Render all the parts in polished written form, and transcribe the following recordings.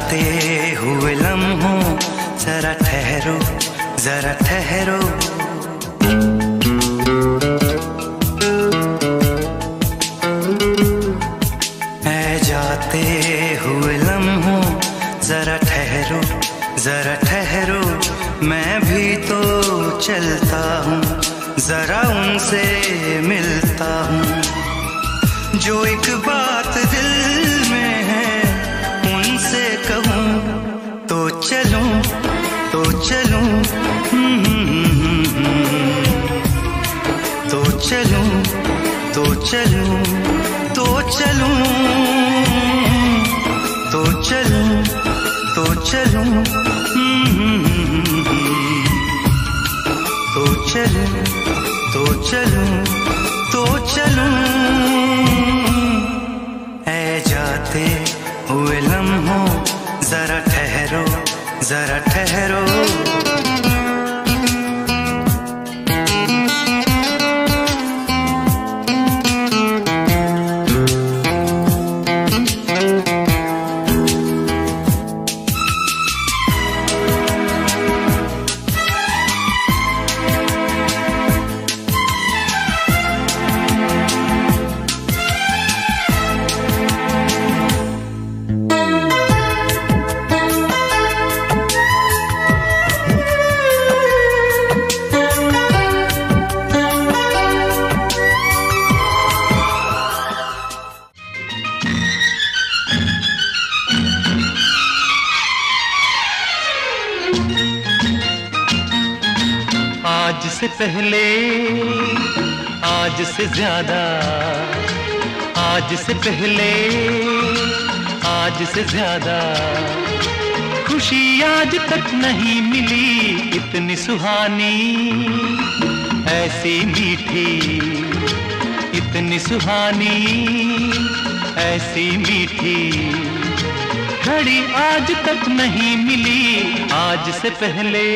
जाते हुए लम्हों जरा ठहरो, जरा ठहरो। ऐ जाते हुए लम्हों जरा ठहरो, जरा ठहरो। मैं भी तो चलता हूँ, जरा उनसे मिलता हूँ। जो एक बात दिल में है उनसे कहूँ तो चलूं, तो चलूं, तो चलूं, तो चलूं, तो चलूं, तो चलूं, तो चलूं, तो चलूं, तो चलूं, तो चलूं। ऐ जाते हुए लम्हों जरा ठहरो, जरा ठहरो। आज से पहले, आज से ज्यादा, आज से पहले, आज से ज्यादा खुशी आज तक नहीं मिली इतनी सुहानी, ऐसी मीठी, इतनी सुहानी, ऐसी मीठी घड़ी आज तक नहीं मिली आज से पहले।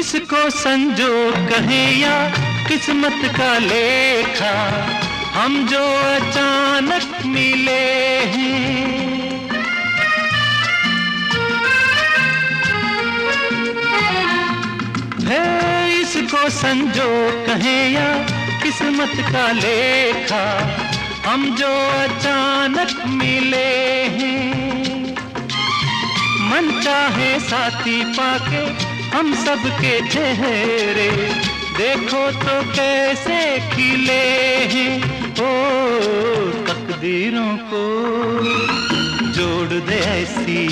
इसको संजोग कहें या किस्मत का लेखा, हम जो अचानक मिले हैं। है इसको संजोग कहें या किस्मत का लेखा, हम जो अचानक मिले हैं। मन चाहे साथी पाके हम सबके चेहरे देखो तो कैसे खिले हैं। ओ तकदीरों को जोड़ दे ऐसी,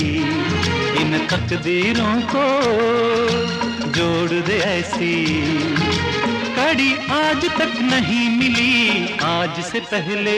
इन तकदीरों को जोड़ दे ऐसी, कड़ी आज तक नहीं मिली आज से पहले।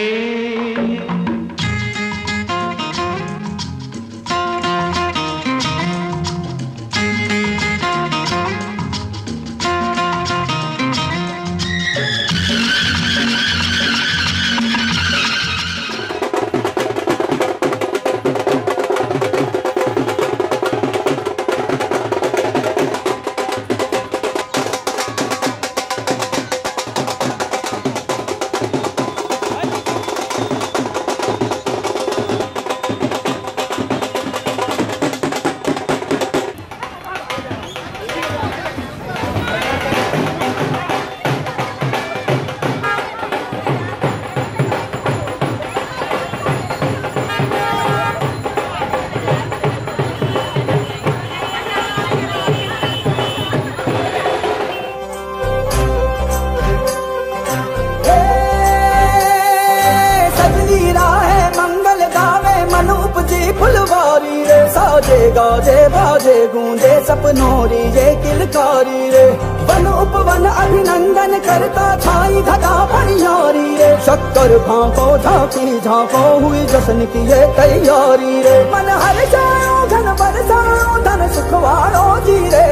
सपनों री ये किलकारी रे। वन उपवन अभिनंदन करता छाई घटा भरियारी रे। शक्कर भांको झांकी झांको हुई जश्न की ये तैयारी रे। मन हर जाओ धन बरसाओ धन सुखवारो जी रे।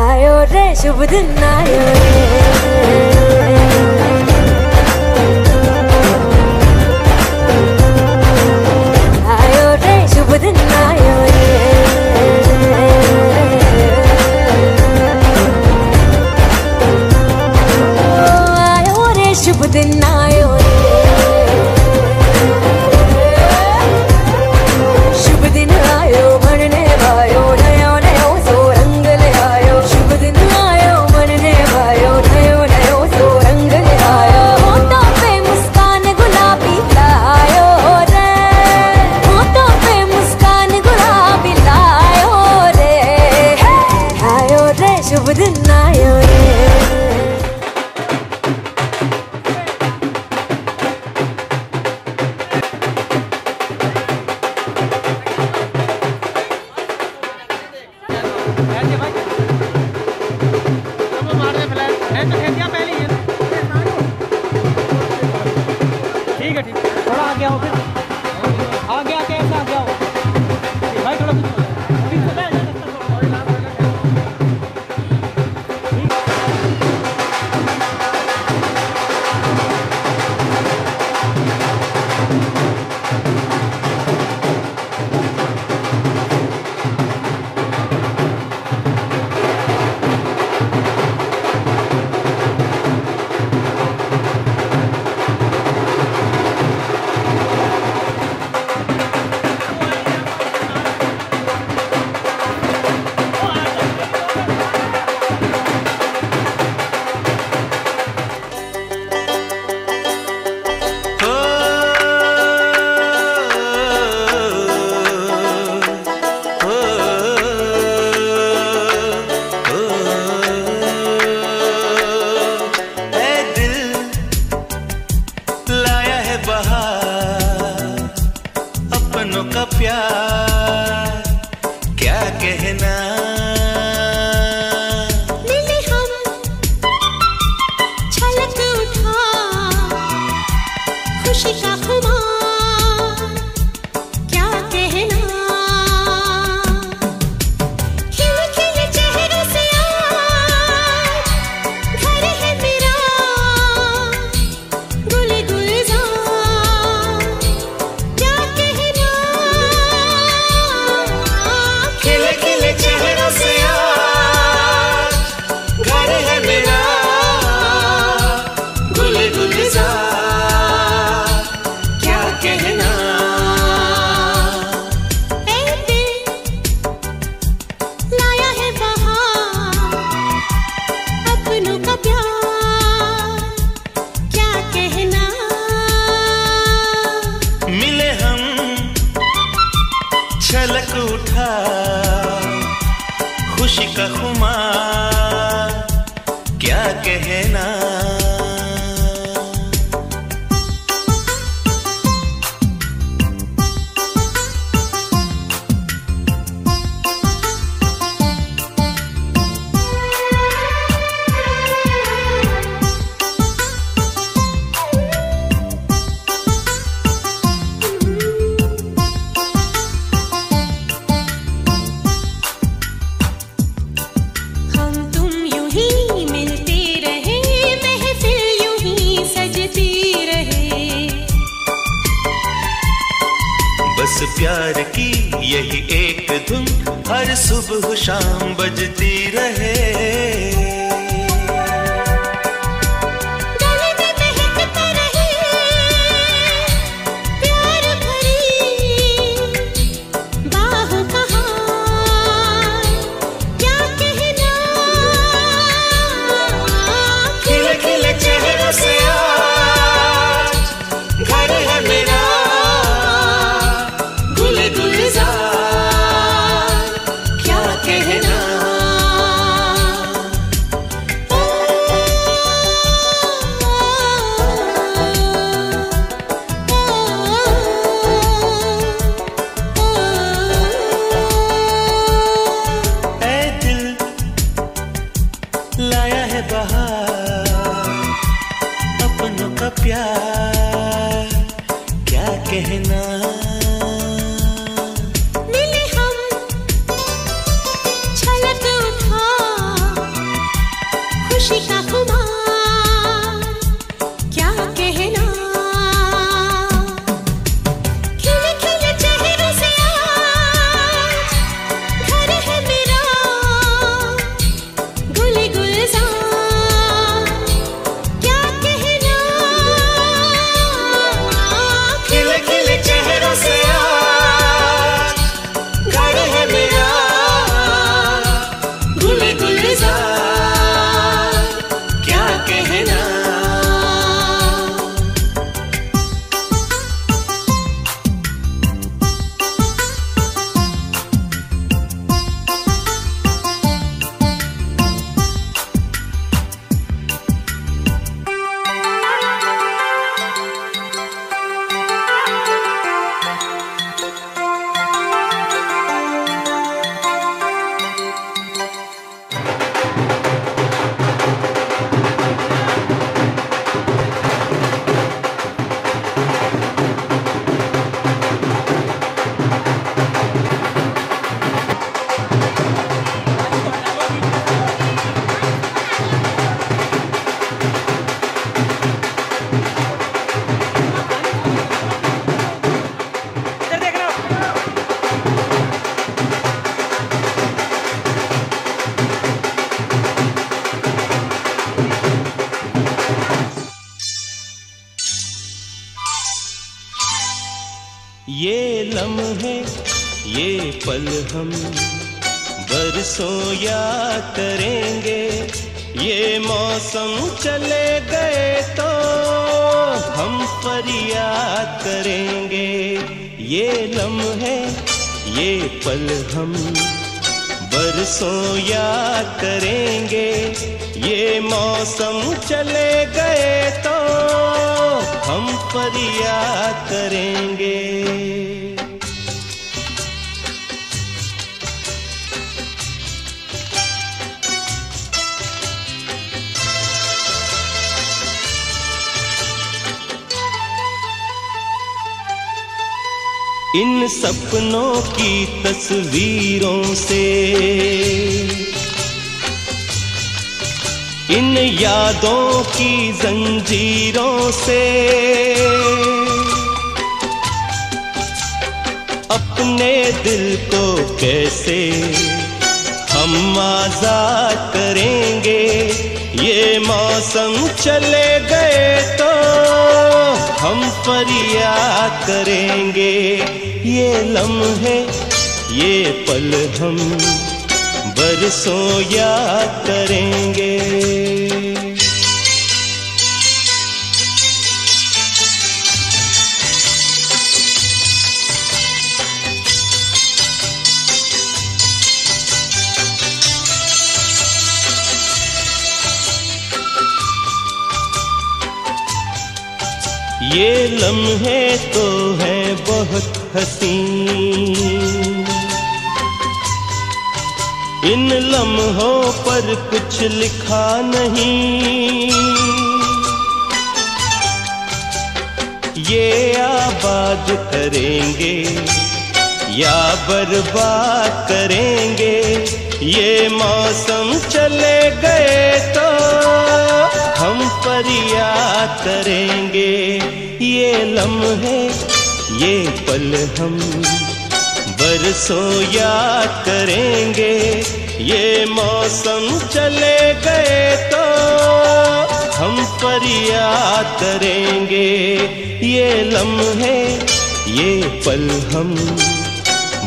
आयो रे शुभ दिन आयो रे। आयो रे शुभ दिन आयो रे। आयो रे शुभ दिन आयो रे। शुभ दिन आयो बनने भायो नयो नयो सो रंग ले आयो। शुभ दिन आयो बनने भायो नयो नयो सो रंग ले आयो। होठों पे मुस्कान गुलाबी लायो रे। होठों पे मुस्कान गुलाबी लायो रे। आयो रे शुभ दिन आयो रे। ठीक है थोड़ा आगे आओ फिर आगे आके ऐसे आगे आओ भाई थोड़ा का प्यार क्या कहना। मिले हम छलक उठा खुशी का खुमार क्या कहना। खिल खिल चेहरों से आज घर है मेरा गुल गुलजार क्या कहना। खिल खिल चेहरों से आज घर है मेरा गुल गुलजार क्या कहना। ऐ दिल लाया है बहार अपनों का प्यार क्या कहना। मिले हम छलक उठा खुशी का खुमार क्या कहना। हम तुम यूं ही मिलते रहे महफिल यूं ही सजती रहे। बस प्यार की यही एक धुन हर सुबह शाम बजती रहे। गले में महकता रहे प्यार भरी बाहों का हार क्या कहना। खिल खिल चेहरों से आज घर है मेरा गुल गुलजार क्या कहना। प्यार क्या कहना। मिले हम छलक उठा खुशी का खुमार क्या कहना। खिले खिले चेहरों से आज घर है मेरा गुल गुलजार क्या कहना। खिले खिले चेहरों से आज घर है मेरा गुल गुलजार क्या कहना। ये लम्हे ये पल हम बरसों याद करेंगे। ये मौसम चले गए तो हम फरियाद करेंगे। ये लम्हे ये पल हम बरसों याद करेंगे। ये मौसम चले गए तो हम फरियाद करेंगे। इन सपनों की तस्वीरों से इन यादों की जंजीरों से अपने दिल को कैसे हम आजाद करेंगे। ये मौसम चले गए तो हम फरियाद करेंगे। ये लम्हे ये पल हम बरसों याद करेंगे। ये लम्हे तो हैं बहुत हसीन। इन लम्हों पर कुछ लिखा नहीं। ये आबाद करेंगे या बर्बाद करेंगे। ये मौसम चले गए तो हम फरियाद करेंगे। ये लम्हे ये पल हम बरसों याद करेंगे। ये मौसम चले गए तो हम फरियाद करेंगे। ये लम्हे ये पल हम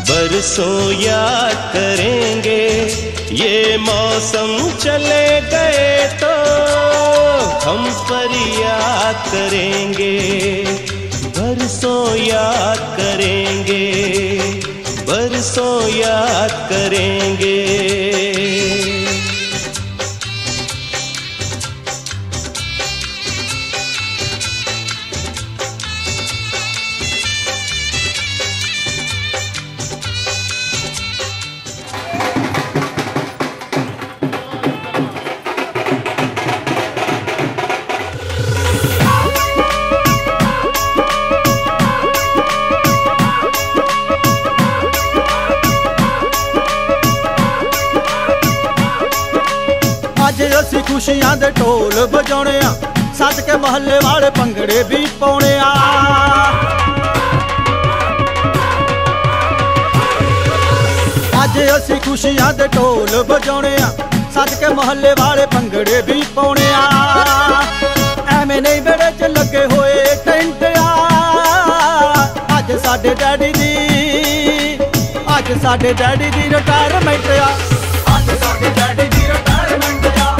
बरसों याद करेंगे। ये मौसम चले गए तो हम फरियाद करेंगे। बरसों याद करेंगे बरसों याद करेंगे। ਅੱਜ ਅਸੀਂ ਖੁਸ਼ੀਆਂ ਦੇ ਢੋਲ ਵਜਾਉਣੇ ਆ ਸੱਜ ਕੇ ਮਹੱਲੇ ਵਾਲੇ ਭੰਗੜੇ ਵੀ ਪਾਉਣੇ ਆ ਅੱਜ ਅਸੀਂ ਖੁਸ਼ੀਆਂ ਦੇ ਢੋਲ ਵਜਾਉਣੇ ਆ ਸੱਜ ਕੇ ਮਹੱਲੇ ਵਾਲੇ ਭੰਗੜੇ ਵੀ ਪਾਉਣੇ ਆ ਐਵੇਂ ਨਹੀਂ ਬੜੇ ਚ ਲੱਗੇ ਹੋਏ ਟੈਂਟ ਆ ਅੱਜ ਸਾਡੇ ਡੈਡੀ ਦੀ ਅੱਜ ਸਾਡੇ ਡੈਡੀ ਦੀ ਰਿਟਾਇਰਮੈਂਟ ਆ ਅੱਜ ਸਾਡੇ ਡੈਡੀ ਦੀ ਰਿਟਾਇਰਮੈਂਟ ਆ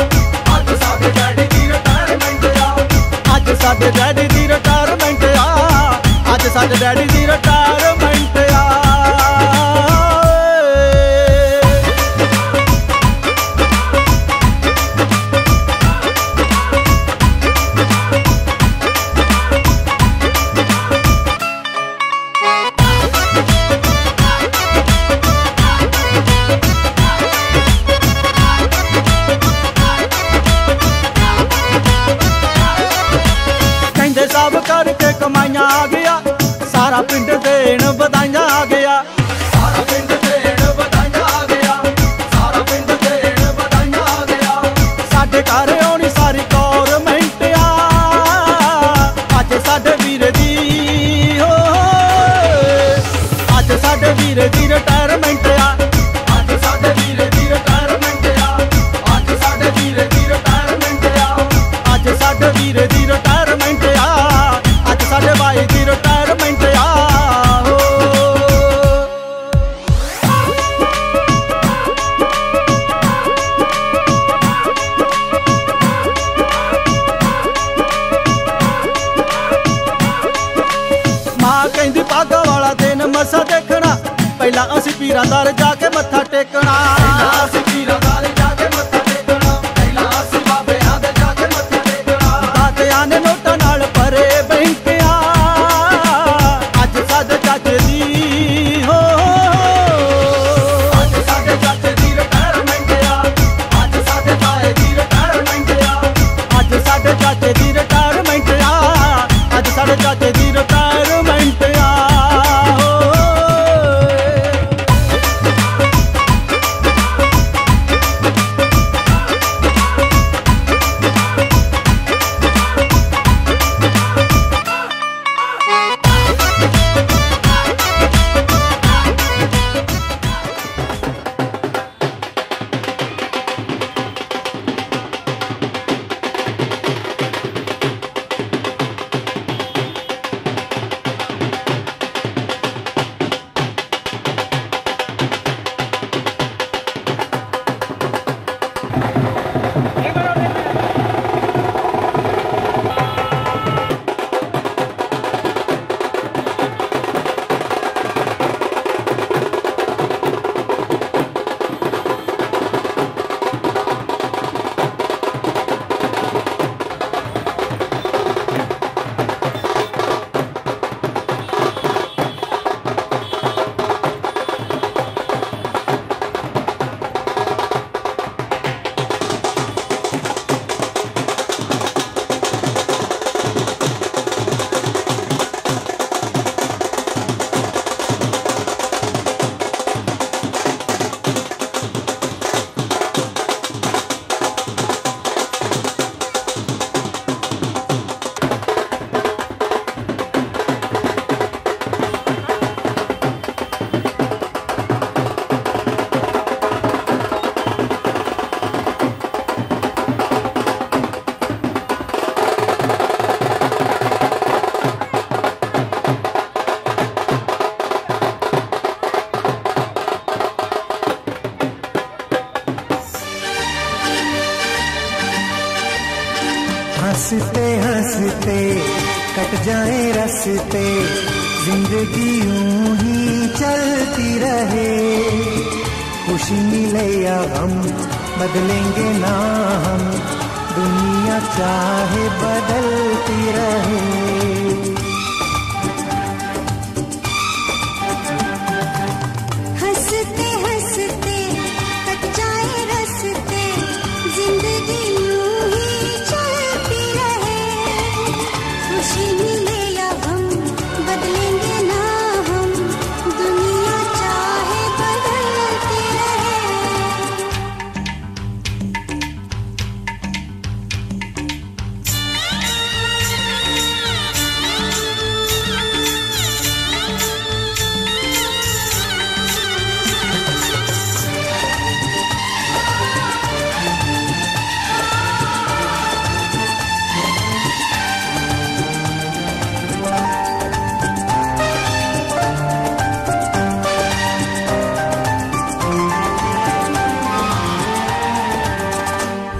ਅੱਜ ਸਾਡੇ ਡੈਡੀ ਦੀ ਰਿਟਾਇਰਮੈਂਟ ਆ ਅੱਜ ਸਾਡੇ ਡੈਡੀ ਦੀ ਰਿਟਾਇਰਮੈਂਟ ਆ ਅੱਜ ਸਾਡੇ ਡੈਡੀ ਦੀ ਰਿਟਾਇਰਮੈਂਟ ਆ करके कमाइयां आ गया सारा पिंड देन बधाइयां आ गया सारा पिंड देन बधाइयां आ गया सारा पिंड देन बधाइयां आ गया साडे घर आउणी सारी गौरमेंट आ अज साडे वीर दी हो अज साडे वीर दी रिटायरमेंट आ अज साडे वीर दी रिटायरमेंट आ अज साडे वीर दी रिटायरमेंट आ अज साडे वीर दी रिटायरमेंट आ साडे भाई दी रिटायरमेंट आ मां कहंदी भागा वाला दिन मसा देखना पहला असी पीरां दर जाके मत्था टेकना असी पीरां दर जाके मत्था टेकना पहला असी बाबेआं दे जाके मत्था टेकना दातियां ने नोटां नाल भरे बैंक चाचे दी रिटायरमेंट आ अज साडे चाचे दी रिटायरमेंट आ हंसते हंसते कट जाए रस्ते जिंदगी यूं ही चलती रहे खुशी मिले या गम बदलेंगे ना हम दुनिया चाहे बदलती रहे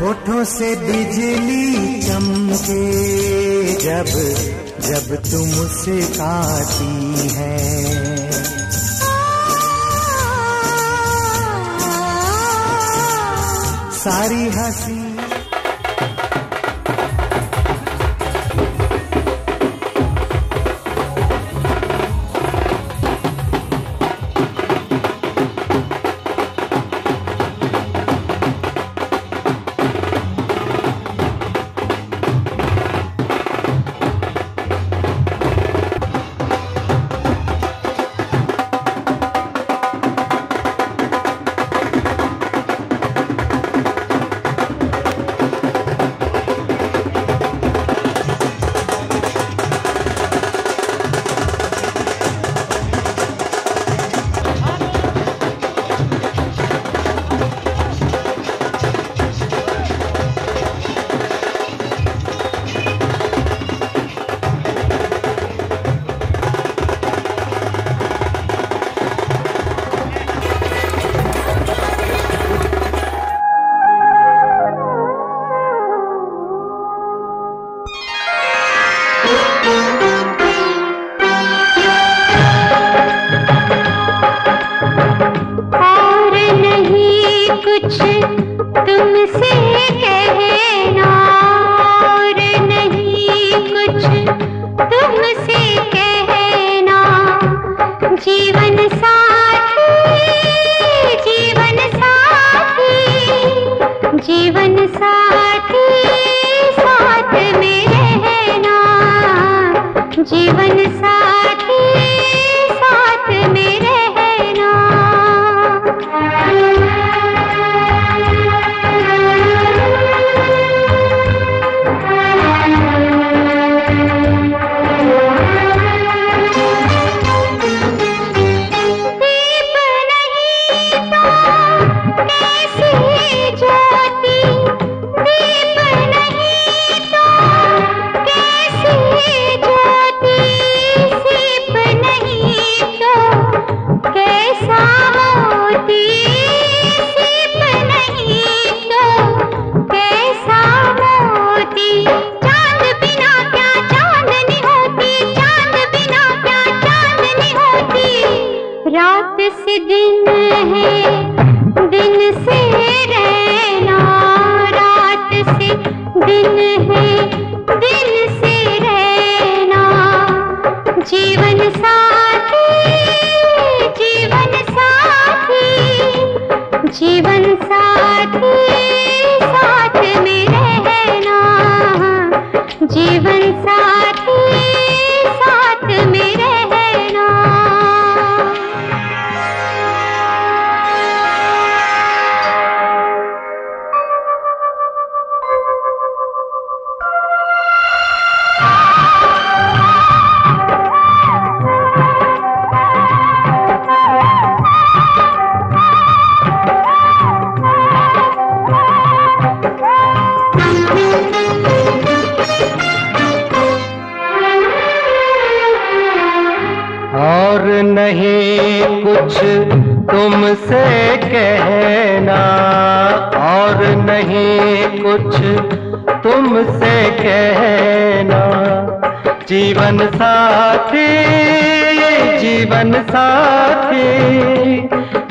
होठों से बिजली चमके जब जब तुम मुस्कुराती है। सारी हंसी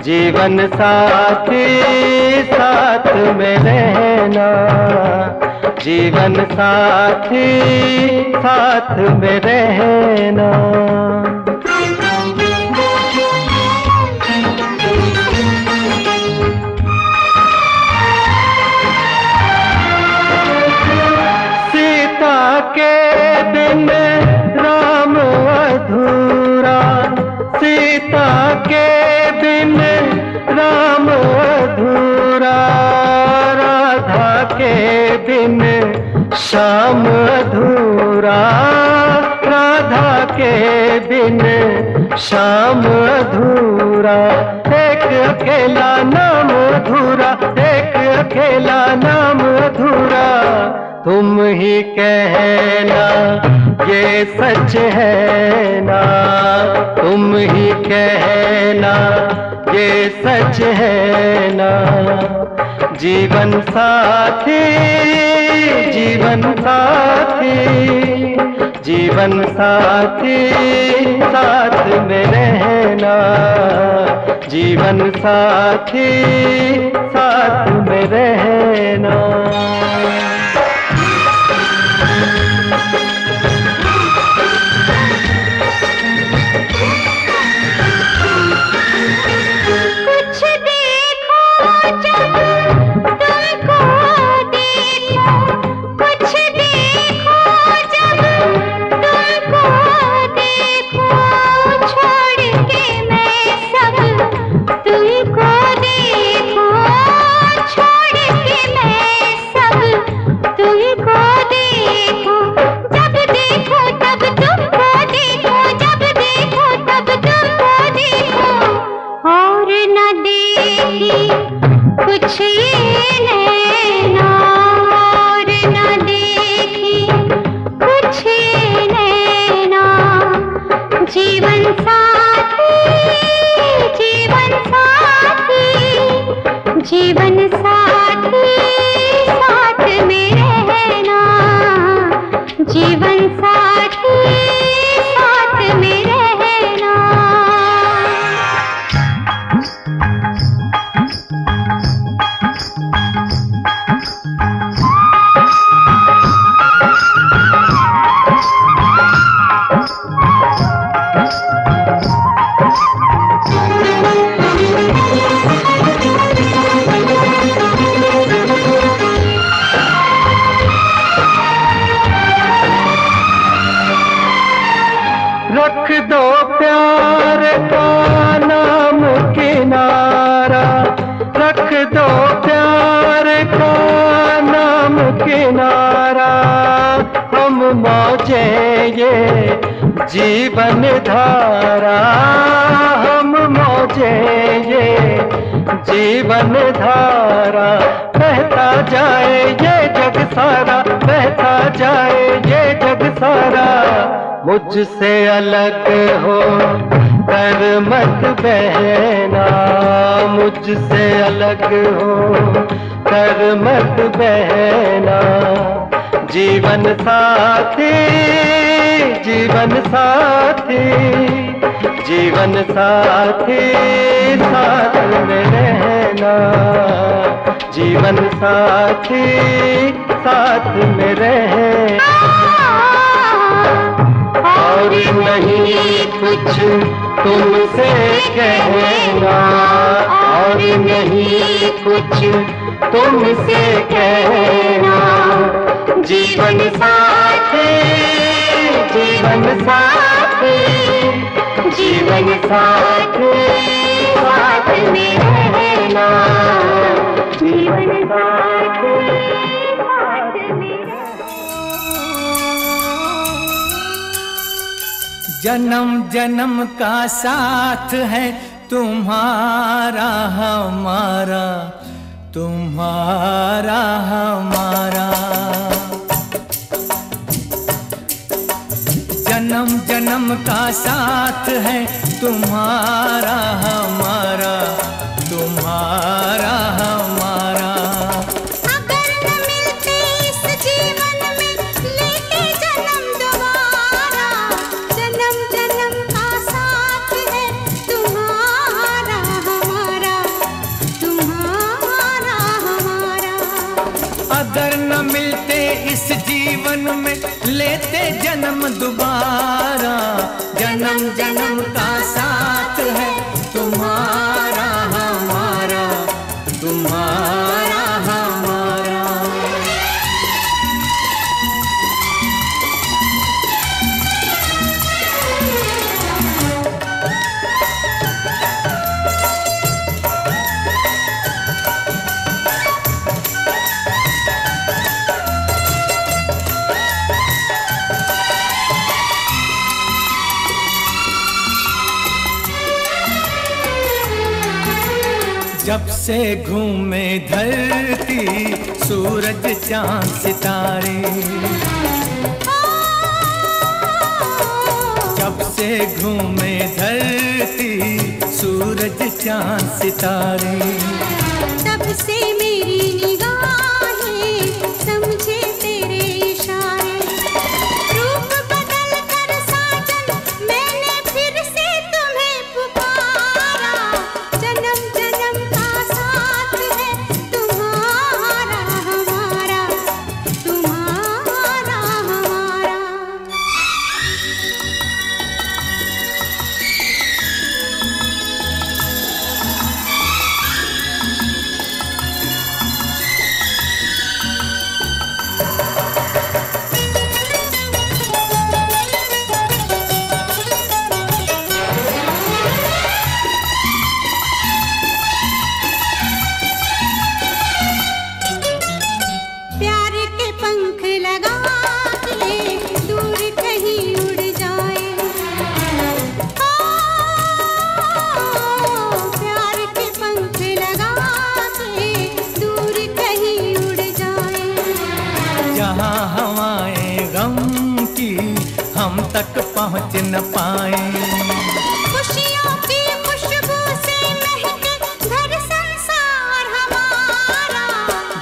जीवन साथी साथ में रहना, जीवन साथी साथ में रहना। सीता के बिन राम अधूरा, सीता के बिन राम अधूरा, राधा के बिन श्याम अधूरा, राधा के बिन श्याम अधूरा। एक अकेला नाम अधूरा, एक अकेला नाम अधूरा। तुम ही कहना ये सच है ना, तुम ही कहना ये सच है ना। जीवन साथी, जीवन साथी, जीवन साथी, साथ में रहना, जीवन साथी, साथ में रहना। जीवन साथी, साथ में रहना, जीवन साथी, साथ में रहना। रख दो प्यार का नाम किनारा, रख दो प्यार का नाम किनारा, हम मौजे ये जीवन धारा, हम मौजे ये जीवन धारा, बहता जाए ये जग सारा, बहता जाए ये जग सारा, मुझसे अलग हो कर मत बहना, मुझसे अलग हो कर मत बहना। जीवन साथी, जीवन साथी, जीवन साथी, साथ में रहना, जीवन साथी, साथ में रहना। और नहीं कुछ तुमसे कहना, और नहीं कुछ तुमसे कहना। जीवन साथी, जीवन साथी, जीवन साथी, साथ में रहना, जीवन साथी, साथ में रहना। जन्म जन्म का साथ है तुम्हारा हमारा, तुम्हारा हमारा। जन्म जन्म का साथ है तुम्हारा हमारा, तुम्हारा हमारा। अगर न मिलते इस जीवन में लेते जन्म दोबारा, जन्म जन्म का साथ है तुम्हारा हमारा, तुम्हारा हमारा। अगर न मिलते इस जीवन में लेते जन्म दोबारा, जन्म जन्म का साथ है तुम्हारा हमारा, तुम्हारा हमारा। जब से घूमे धरती सूरज चांद सितारे, जब से घूमे धरती सूरज चांद सितारे, तब से मेरी तक पहुँच न पाए। खुशियों की खुशबू से महके घर संसार हमारा।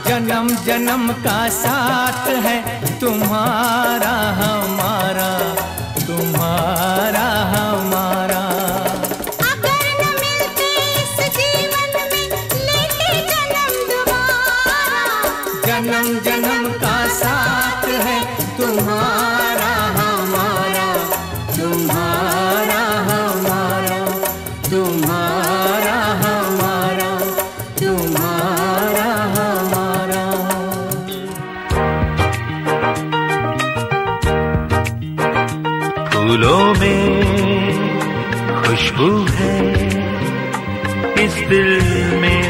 जन्म जन्म का साथ है तुम्हारा हमारा, तुम्हारा हमारा। अगर न मिलते इस जीवन में लेते जन्म दोबारा। जन्म जन्म का साथ है तुम्हारा हमारा, तुम्हारा हमारा, तुम्हारा हमारा, तुम्हारा हमारा। फूलों में खुशबू है, इस दिल में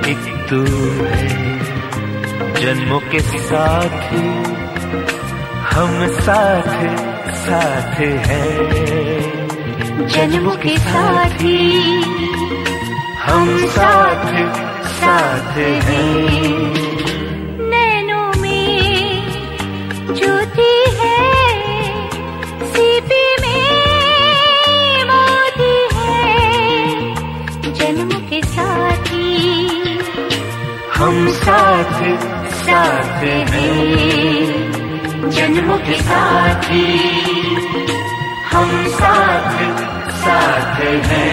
एक तू है। जन्मों के साथ हम साथ साथ हैं। जन्मों के साथ हम साथ साथ हैं। नैनों में ज्योति है, सीपी में मोती है। जन्मों के साथ हम साथ साथ हैं। जन्मों के साथ हम साथ साथ हैं।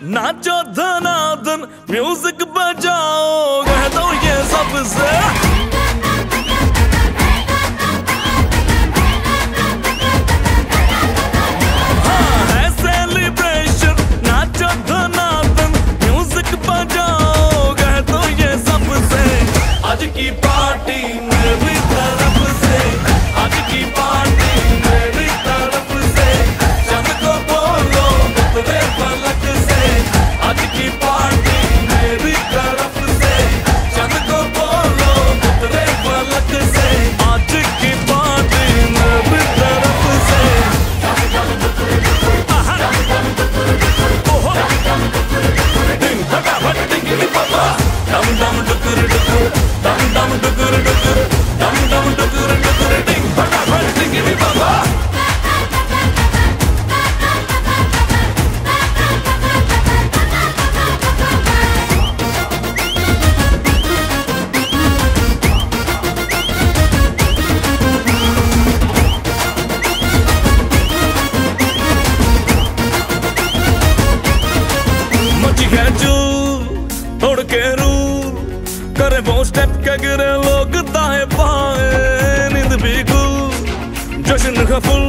नाचो धनाधन, म्यूजिक बजाओ, कह दो ये सबसे। हाँ है सेलिब्रेशन, नाचो धनाधन, म्यूजिक बजाओ, कह दो ये सबसे। आज की पार्टी मेरी तरफ से, आज की पार्टी मेरी तरफ से। चंद को बोलो उतरे पलक से, आज की पार्टी मेरी तरफ से। चंद को बोलो उतरे पलक से, आज की पार्टी मेरी तरफ से। ओहो दिन फटाफट टिंगी पापा, डम डम डुकुर डुकुर, डम डम डुकुर डुकुर, डम डम डुकुर डुकुर, डिंग फटाफट टिंगी पापा। तोड़ के रूल करे वो स्टेप के गिरे लोग दाएं बाएं। नींद भी गुल जश्न का फुल,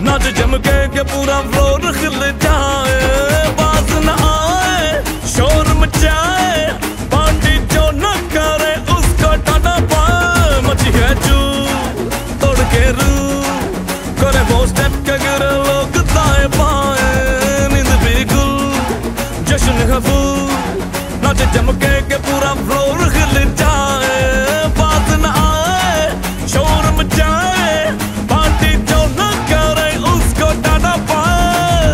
नाच जम के पूरा फ्लोर खिल जाए। बाज न आए शोर मचाए, पार्टी जो न करे उसको टाटा पाए। मची है चूल तोड़ के रूल करे वो स्टेप के गिरे लोग दाएं बाएं। नींद भी गुल जश्न का फुल, नाच जमके के पूरा फ्लोर खिल जाए। बात न आए शोर मचाए, पार्टी जो न करे उसको टाटा पाए।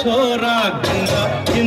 छोरा गंगा